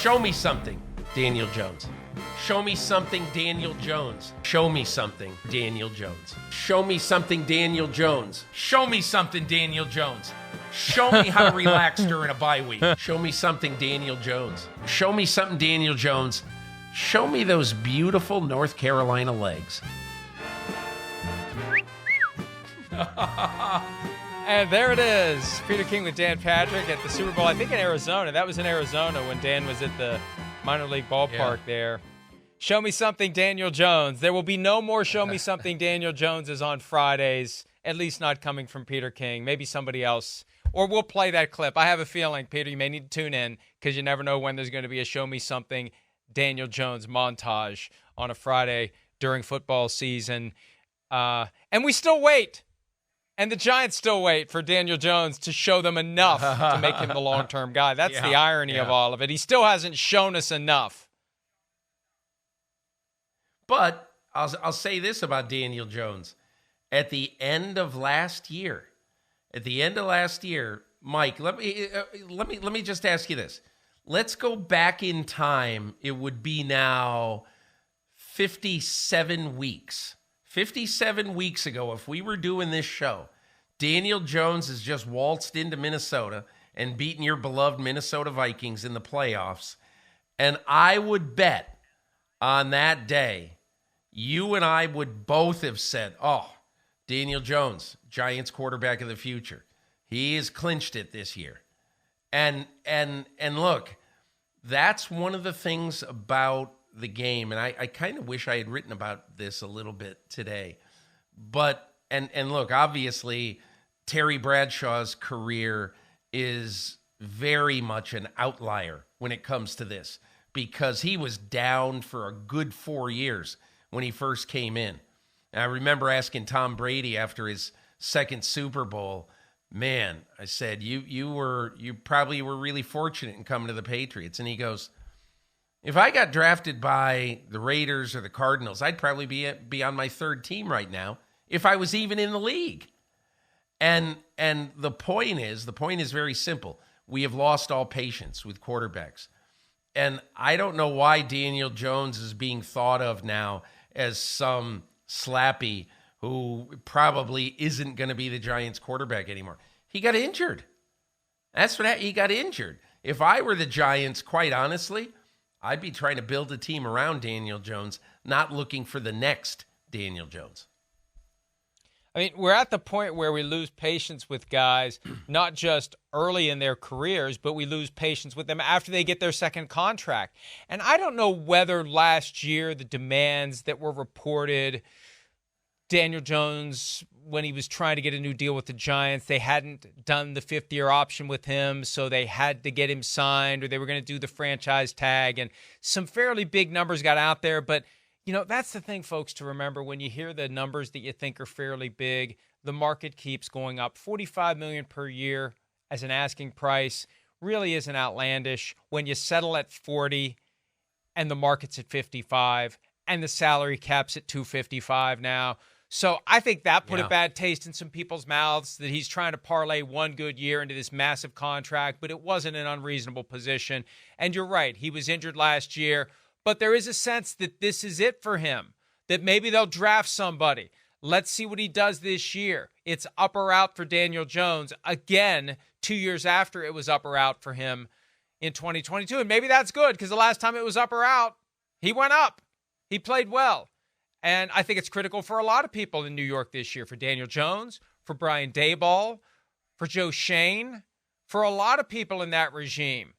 Show me something, Daniel Jones. Show me something, Daniel Jones. Show me something, Daniel Jones. Show me something, Daniel Jones. Show me something, Daniel Jones. Show me how to relax during a bye week. Show me something, Daniel Jones. Show me something, Daniel Jones. Show me those beautiful North Carolina legs. And there it is. Peter King with Dan Patrick at the Super Bowl, I think in Arizona. That was in Arizona when Dan was at the minor league ballpark there. Show me something, Daniel Jones. There will be no more Show Me Something, Daniel Joneses on Fridays, at least not coming from Peter King. Maybe somebody else. Or we'll play that clip. I have a feeling, Peter, you may need to tune in because you never know when there's going to be a Show Me Something, Daniel Jones montage on a Friday during football season. And we still wait. And the Giants still wait for Daniel Jones to show them enough to make him the long-term guy. That's the irony of all of it. He still hasn't shown us enough. But I'll say this about Daniel Jones. At the end of last year, Mike, let me just ask you this. Let's go back in time. It would be now 57 weeks. 57 weeks ago, if we were doing this show, Daniel Jones has just waltzed into Minnesota and beaten your beloved Minnesota Vikings in the playoffs. And I would bet on that day, you and I would both have said, oh, Daniel Jones, Giants quarterback of the future. He has clinched it this year. And look, that's one of the things about the game, and I kind of wish I had written about this a little bit today. But, and look, obviously, Terry Bradshaw's career is very much an outlier when it comes to this because he was down for a good 4 years when he first came in. And I remember asking Tom Brady after his second Super Bowl, man, I said, you probably were really fortunate in coming to the Patriots. And he goes, if I got drafted by the Raiders or the Cardinals, I'd probably be on my third team right now if I was even in the league. And the point is very simple. We have lost all patience with quarterbacks. And I don't know why Daniel Jones is being thought of now as some slappy who probably isn't going to be the Giants quarterback anymore. He got injured. That's what he got injured. If I were the Giants, quite honestly, I'd be trying to build a team around Daniel Jones, not looking for the next Daniel Jones. I mean, we're at the point where we lose patience with guys, not just early in their careers, but we lose patience with them after they get their second contract. And I don't know whether last year the demands that were reported, Daniel Jones, when he was trying to get a new deal with the Giants, they hadn't done the fifth-year option with him, so they had to get him signed, or they were going to do the franchise tag, and some fairly big numbers got out there. But, you know, that's the thing, folks, to remember. When you hear the numbers that you think are fairly big, the market keeps going up. $45 million per year as an asking price really isn't outlandish. When you settle at 40 and the market's at 55 and the salary cap's at 255 now, so I think that put a bad taste in some people's mouths that he's trying to parlay one good year into this massive contract, but it wasn't an unreasonable position. And you're right, he was injured last year, but there is a sense that this is it for him, that maybe they'll draft somebody. Let's see what he does this year. It's up or out for Daniel Jones. Again, 2 years after it was up or out for him in 2022. And maybe that's good because the last time it was up or out, he went up. He played well. And I think it's critical for a lot of people in New York this year, for Daniel Jones, for Brian Daboll, for Joe Schoen, for a lot of people in that regime.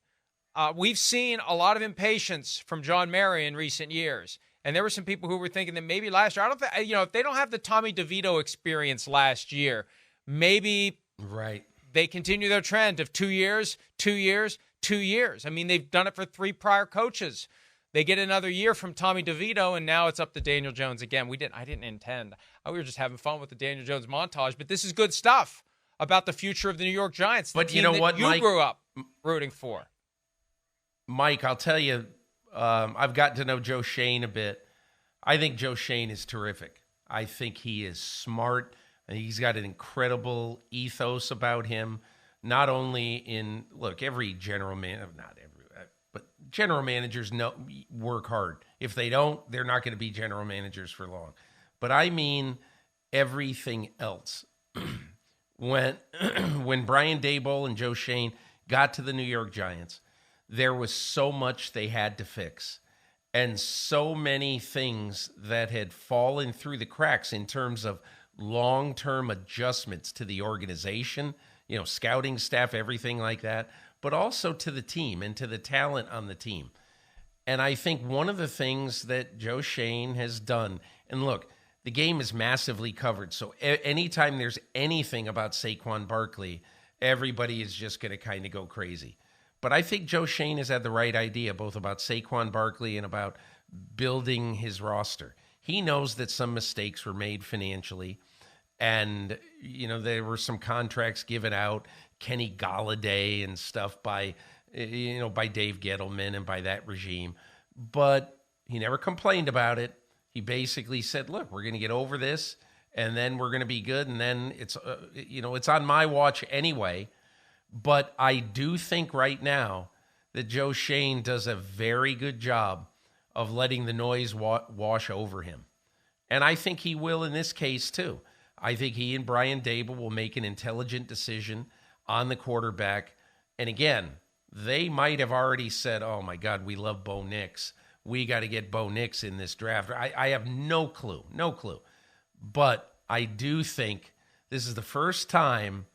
We've seen a lot of impatience from John Mary in recent years. And there were some people who were thinking that maybe last year, I don't think, if they don't have the Tommy DeVito experience last year, maybe they continue their trend of 2 years, 2 years, 2 years. I mean, they've done it for three prior coaches. They get another year from Tommy DeVito, and now it's up to Daniel Jones again. I didn't intend. We were just having fun with the Daniel Jones montage, but this is good stuff about the future of the New York Giants. But you know what, Mike, grew up rooting for. Mike, I'll tell you, I've gotten to know Joe Schoen a bit. I think Joe Schoen is terrific. I think he is smart. He's got an incredible ethos about him. Not only in, look, every general man, not every, but general managers work hard. If they don't, they're not going to be general managers for long. But I mean everything else. When Brian Daboll and Joe Schoen got to the New York Giants, there was so much they had to fix and so many things that had fallen through the cracks in terms of long-term adjustments to the organization, scouting staff, everything like that, but also to the team and to the talent on the team. And I think one of the things that Joe Schoen has done, and look, the game is massively covered. So anytime there's anything about Saquon Barkley, everybody is just going to kind of go crazy. But I think Joe Schoen has had the right idea, both about Saquon Barkley and about building his roster. He knows that some mistakes were made financially, and there were some contracts given out, Kenny Golladay and stuff by Dave Gettleman and by that regime. But he never complained about it. He basically said, look, we're going to get over this, and then we're going to be good, and then it's on my watch anyway. But I do think right now that Joe Schoen does a very good job of letting the noise wash over him. And I think he will in this case too. I think he and Brian Daboll will make an intelligent decision on the quarterback. And again, they might have already said, oh my God, we love Bo Nix. We got to get Bo Nix in this draft. I have no clue. But I do think this is the first time,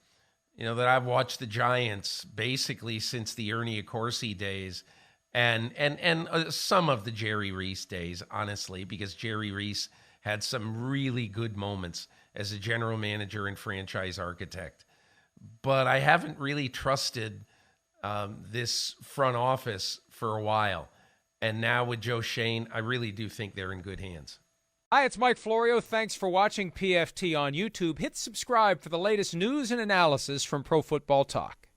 that I've watched the Giants basically since the Ernie Accorsi days and some of the Jerry Reese days, honestly, because Jerry Reese had some really good moments as a general manager and franchise architect. But I haven't really trusted this front office for a while. And now with Joe Schoen, I really do think they're in good hands. Hi, it's Mike Florio. Thanks for watching PFT on YouTube. Hit subscribe for the latest news and analysis from Pro Football Talk.